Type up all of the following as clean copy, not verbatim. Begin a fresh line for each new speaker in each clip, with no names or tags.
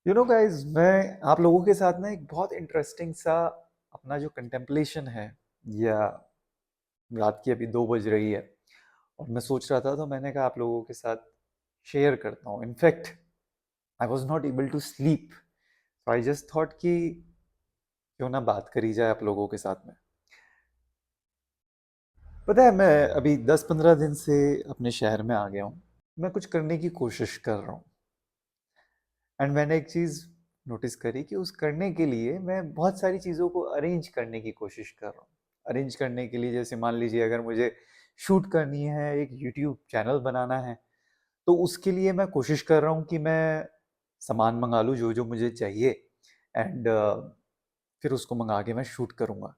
Guys, मैं आप लोगों के साथ ना एक बहुत इंटरेस्टिंग सा अपना जो कंटेम्पलेशन है, या रात की अभी 2 बज रही है और मैं सोच रहा था, तो मैंने कहा आप लोगों के साथ शेयर करता हूँ। In fact I was not able to sleep, so I just thought कि क्यों ना बात करी जाए आप लोगों के साथ में। पता है, मैं अभी 10-15 दिन से अपने शहर में आ गया हूँ। मैं कुछ करने की कोशिश कर रहा हूँ, एंड मैंने एक चीज़ नोटिस करी कि उस करने के लिए मैं बहुत सारी चीज़ों को अरेंज करने की कोशिश कर रहा हूँ। अरेंज करने के लिए, जैसे मान लीजिए अगर मुझे शूट करनी है, एक यूट्यूब चैनल बनाना है, तो उसके लिए मैं कोशिश कर रहा हूँ कि मैं सामान मंगा लूँ जो जो मुझे चाहिए, एंड फिर उसको मंगा के मैं शूट करूँगा।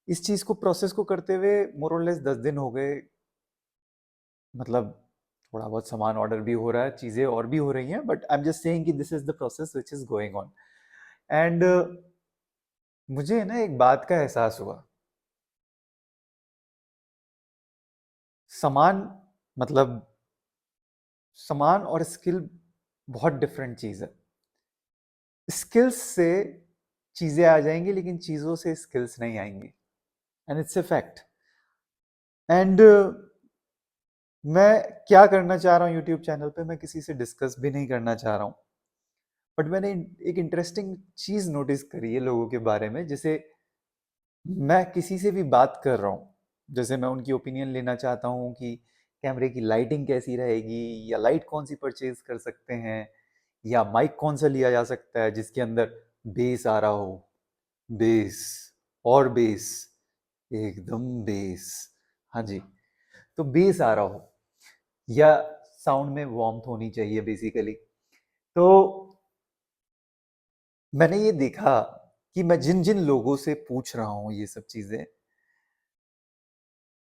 इस चीज़ को, प्रोसेस को करते हुए मोर और लेस 10 दिन हो गए। मतलब थोड़ा बहुत सामान ऑर्डर भी हो रहा है, चीज़ें और भी हो रही हैं, but I am just saying कि this is the process which is going on. And मुझे ना एक बात का एहसास हुआ। सामान, मतलब सामान और स्किल बहुत डिफरेंट चीज़ है। स्किल्स से चीज़ें आ जाएंगी, लेकिन चीज़ों से स्किल्स नहीं आएंगी, and it's a fact. And मैं क्या करना चाह रहा हूँ यूट्यूब चैनल पे, मैं किसी से डिस्कस भी नहीं करना चाह रहा हूँ। बट मैंने एक इंटरेस्टिंग चीज़ नोटिस करी है लोगों के बारे में। जैसे मैं किसी से भी बात कर रहा हूँ, जैसे मैं उनकी ओपिनियन लेना चाहता हूँ कि कैमरे की लाइटिंग कैसी रहेगी, या लाइट कौन सी परचेज कर सकते हैं, या माइक कौन सा लिया जा सकता है जिसके अंदर बेस आ रहा हो। बेस और बेस, एकदम बेस। हाँ जी। तो बेस आ रहा हो, या साउंड में वार्मथ होनी चाहिए बेसिकली। तो मैंने ये देखा कि मैं जिन जिन लोगों से पूछ रहा हूँ ये सब चीज़ें,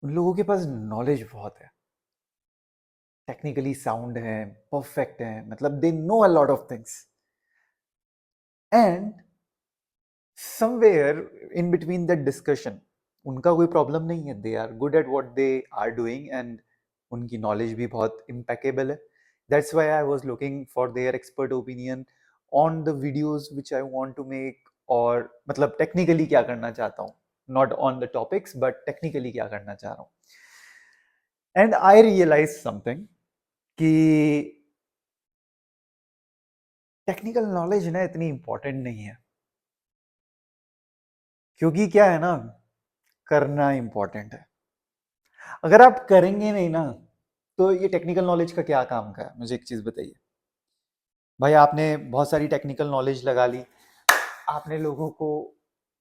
उन लोगों के पास नॉलेज बहुत है, टेक्निकली साउंड है, परफेक्ट है, मतलब they know a lot of things. And somewhere in between that discussion, उनका कोई प्रॉब्लम नहीं है, they are good at what they are doing, and उनकी नॉलेज भी बहुत इम्पेकेबल है। That's why I was looking for their expert opinion on the videos which I want to make, और मतलब टेक्निकली क्या करना चाहता हूँ, not on the topics but technically क्या करना चाह रहा हूँ। एंड आई रियलाइज समथिंग कि टेक्निकल नॉलेज ना इतनी इंपॉर्टेंट नहीं है, क्योंकि क्या है ना, करना इंपॉर्टेंट है। अगर आप करेंगे नहीं ना, तो ये टेक्निकल नॉलेज का क्या काम का है? मुझे एक चीज बताइए। भाई, आपने बहुत सारी टेक्निकल नॉलेज लगा ली, आपने लोगों को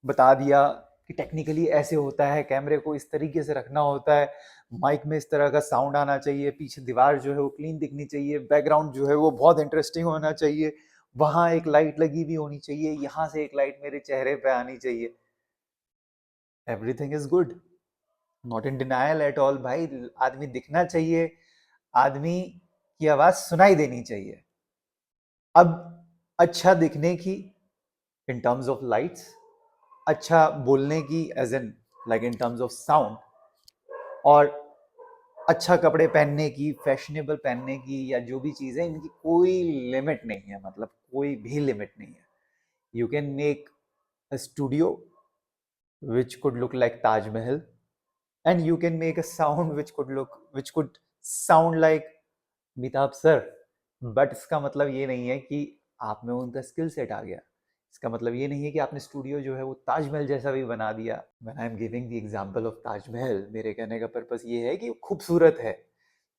बता दिया कि टेक्निकली ऐसे होता है, कैमरे को इस तरीके से रखना होता है, माइक में इस तरह का साउंड आना चाहिए, पीछे दीवार जो है वो क्लीन दिखनी चाहिए, बैकग्राउंड जो है वो बहुत इंटरेस्टिंग होना चाहिए, वहां एक लाइट लगी भी होनी चाहिए, यहाँ से एक लाइट मेरे चेहरे पे आनी चाहिए। Everything is good, not in denial at all भाई। आदमी दिखना चाहिए, आदमी की आवाज सुनाई देनी चाहिए। अब अच्छा दिखने की, इन टर्म्स ऑफ लाइट्स, अच्छा बोलने की as an like in terms of sound, और अच्छा कपड़े पहनने की, फैशनेबल पहनने की, या जो भी चीजें, इनकी कोई लिमिट नहीं है, मतलब कोई भी लिमिट नहीं है। You can make a studio which could look like Taj Mahal, and you can make a sound which could sound like मिताब सर। बट इसका मतलब ये नहीं है कि आप में उनका स्किल सेट आ गया। इसका मतलब ये नहीं है कि आपने स्टूडियो जो है वो ताजमहल जैसा भी बना दिया। When I am giving the example of Taj Mahal, मेरे कहने का पर्पस ये है कि खूबसूरत है,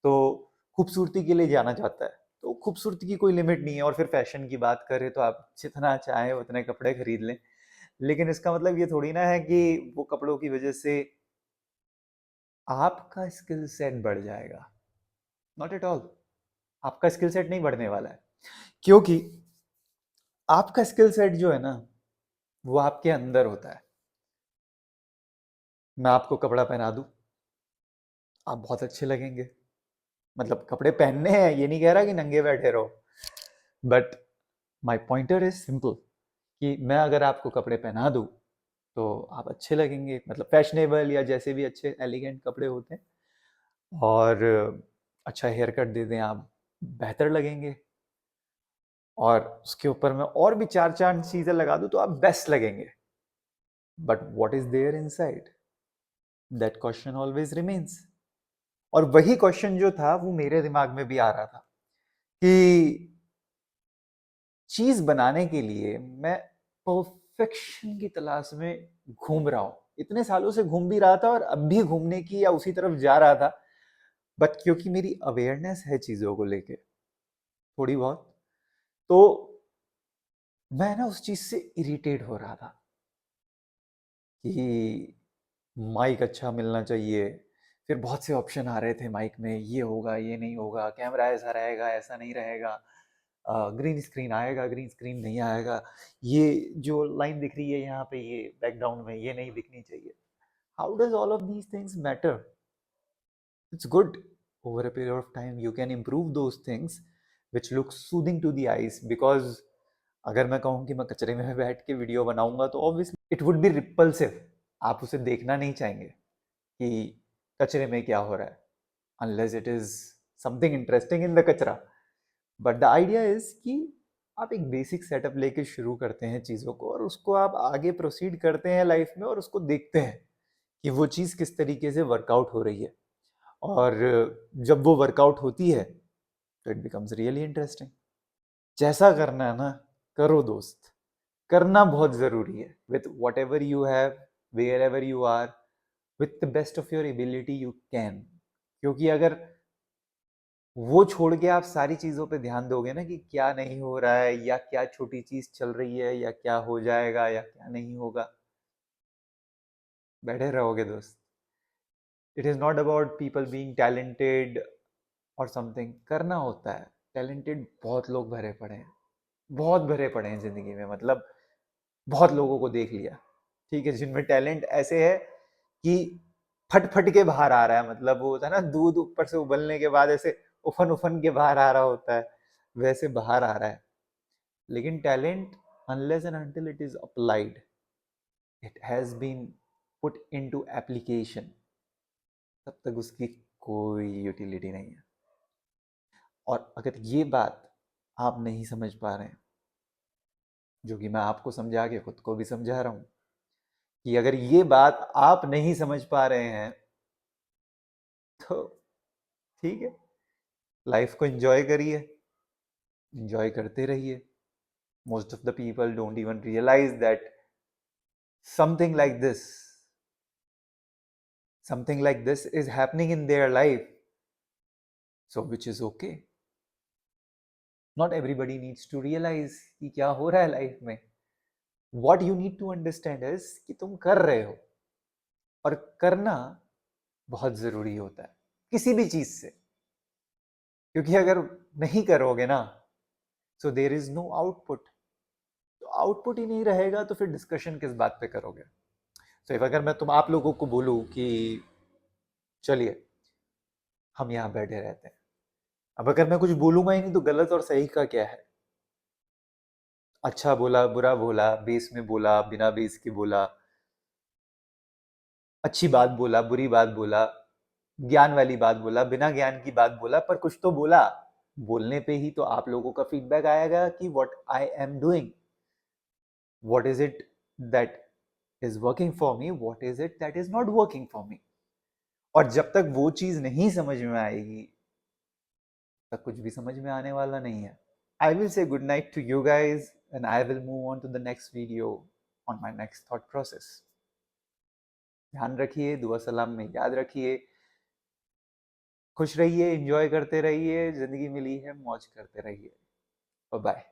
तो खूबसूरती के लिए जाना जाता है, तो खूबसूरती की कोई लिमिट नहीं है। और फिर फैशन की बात करें तो आप जितना चाहें उतने कपड़े खरीद लें, लेकिन इसका मतलब ये थोड़ी ना है कि वो कपड़ों की वजह से आपका स्किल सेट बढ़ जाएगा। Not at all. आपका स्किल सेट नहीं बढ़ने वाला है, क्योंकि आपका स्किल सेट जो है ना, वो आपके अंदर होता है। मैं आपको कपड़ा पहना दूं, आप बहुत अच्छे लगेंगे। मतलब कपड़े पहनने हैं, ये नहीं कह रहा कि नंगे बैठे रहो, but my pointer is simple, कि मैं अगर आपको कपड़े पहना दूं तो आप अच्छे लगेंगे, मतलब फैशनेबल या जैसे भी अच्छे एलिगेंट कपड़े होते हैं, और अच्छा हेयर कट दे दें आप, बेहतर लगेंगे। और उसके ऊपर मैं और भी 4 चीजें लगा दूं तो आप बेस्ट लगेंगे, but what is there inside, that question always remains. और वही क्वेश्चन जो था वो मेरे दिमाग में भी आ रहा था कि चीज बनाने के लिए मैं परफेक्शन की तलाश में घूम रहा हूं, इतने सालों से घूम भी रहा था और अब भी घूमने की या उसी तरफ जा रहा था, बट क्योंकि मेरी अवेयरनेस है चीजों को लेके थोड़ी बहुत, तो मैं ना उस चीज से इरिटेट हो रहा था कि माइक अच्छा मिलना चाहिए। फिर बहुत से ऑप्शन आ रहे थे माइक में, ये होगा ये नहीं होगा, कैमरा ऐसा रहेगा ऐसा नहीं रहेगा, ग्रीन स्क्रीन आएगा ग्रीन स्क्रीन नहीं आएगा, ये जो लाइन दिख रही है यहाँ पे ये बैकग्राउंड में ये नहीं दिखनी चाहिए। How does all of these things matter? It's good, over a period of time you can improve those things which look soothing to the eyes, because अगर मैं कहूँ कि मैं कचरे में बैठ के वीडियो बनाऊंगा तो obviously it would be repulsive, आप उसे देखना नहीं चाहेंगे कि कचरे में क्या हो रहा है, unless it is something interesting in the कचरा। बट द आइडिया इज कि आप एक बेसिक सेटअप लेके शुरू करते हैं चीज़ों को और उसको आप आगे प्रोसीड करते हैं लाइफ में और उसको देखते हैं कि वो चीज़ किस तरीके से वर्कआउट हो रही है, और जब वो वर्कआउट होती है तो इट बिकम्स रियली इंटरेस्टिंग। जैसा करना है ना करो दोस्त, करना बहुत ज़रूरी है, with whatever you have, wherever you are, with the best of your ability you can. क्योंकि अगर वो छोड़ के आप सारी चीज़ों पे ध्यान दोगे ना कि क्या नहीं हो रहा है या क्या छोटी चीज़ चल रही है या क्या हो जाएगा या क्या नहीं होगा, बैठे रहोगे दोस्त। It is not about people being talented और समथिंग, करना होता है। टैलेंटेड बहुत लोग भरे पड़े हैं, बहुत भरे पड़े हैं ज़िंदगी में, मतलब बहुत लोगों को देख लिया, ठीक है, जिनमें टैलेंट ऐसे है कि फट फट के बाहर आ रहा है, मतलब वो होता है ना दूध ऊपर से उबलने के बाद ऐसे उफन उफन के बाहर आ रहा होता है, वैसे बाहर आ रहा है। लेकिन talent unless and until it is applied, it has been put into application, तब तक उसकी कोई यूटिलिटी नहीं है। और अगर ये बात आप नहीं समझ पा रहे हैं, जो कि मैं आपको समझा के खुद को भी समझा रहा हूं, कि अगर ये बात आप नहीं समझ पा रहे हैं तो ठीक है, लाइफ को एंजॉय करिए, एंजॉय करते रहिए। Most of the people don't even realise that something like this something like this is happening in their life, so which is okay. Not everybody needs to realize कि क्या हो रहा है life में। what you need to understand is कि तुम कर रहे हो, और करना बहुत जरूरी होता है किसी भी चीज से, क्योंकि अगर नहीं करोगे ना सो देर इज नो आउटपुट, तो आउटपुट ही नहीं रहेगा तो फिर डिस्कशन किस बात पे करोगे। तो अगर मैं तुम आप लोगों को बोलूं कि चलिए हम यहाँ बैठे रहते हैं, अब अगर मैं कुछ बोलूंगा ही नहीं तो गलत और सही का क्या है, अच्छा बोला बुरा बोला, बेस में बोला बिना बेस के बोला, अच्छी बात बोला बुरी बात बोला, ज्ञान वाली बात बोला बिना ज्ञान की बात बोला, पर कुछ तो बोला। बोलने पे ही तो आप लोगों का फीडबैक आएगा कि what I am doing, what is it that is working for me, what is it that is not working for me. और जब तक वो चीज नहीं समझ में आएगी तब कुछ भी समझ में आने वाला नहीं है। I will say good night to you guys and I will move on to the next video on my next thought process. ध्यान रखिए, दुआ सलाम में याद रखिए, खुश रहिए, एंजॉय करते रहिए, जिंदगी मिली है मौज करते रहिए। Bye bye.